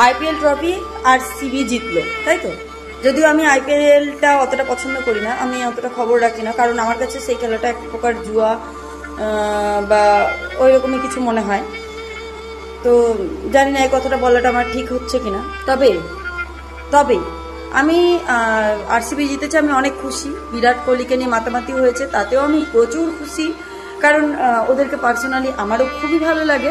IPL trophy RCB জিতলো, তাই তো? যদিও আমি আইপিএলটা অতটা পছন্দ করি না, আমি অতটা খবর রাখি না, কারণ আমার কাছে সেই খেলাটা এক প্রকার জুয়া বা ওই রকমই কিছু মনে হয়। তো জানি না এই কথাটা বলাটা আমার ঠিক হচ্ছে কিনা। তবে আমি আরসিবি জিতেছে, আমি অনেক খুশি। বিরাট কোহলিকে নিয়ে মাতামাতি হয়েছে, তাতেও আমি প্রচুর খুশি, কারণ ওদেরকে পার্সোনালি আমারও খুবই ভালো লাগে।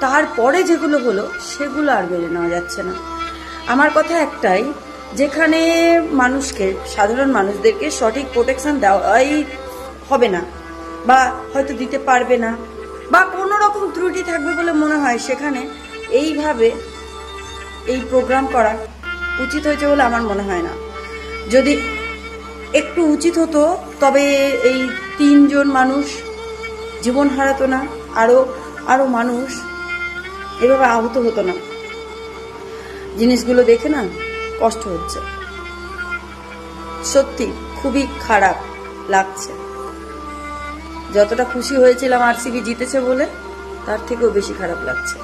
তারপরে যেগুলো হলো সেগুলো আর বেড়ে নেওয়া যাচ্ছে না। আমার কথা একটাই, যেখানে মানুষকে, সাধারণ মানুষদেরকে সঠিক প্রোটেকশন দেওয়াই হবে না, বা হয়তো দিতে পারবে না, বা কোনো রকম ত্রুটি থাকবে বলে মনে হয়, সেখানে এইভাবে এই প্রোগ্রাম করা উচিত হয়েছে বলে আমার মনে হয় না। যদি একটু উচিত হতো তবে এই 3 জন মানুষ জীবন হারাতো না, আরো মানুষ এভাবে আহত হতো না। জিনিসগুলো দেখে না কষ্ট হচ্ছে, সত্যি খুবই খারাপ লাগছে। যতটা খুশি হয়েছিলাম আরসিবি জিতেছে বলে, তার থেকেও বেশি খারাপ লাগছে।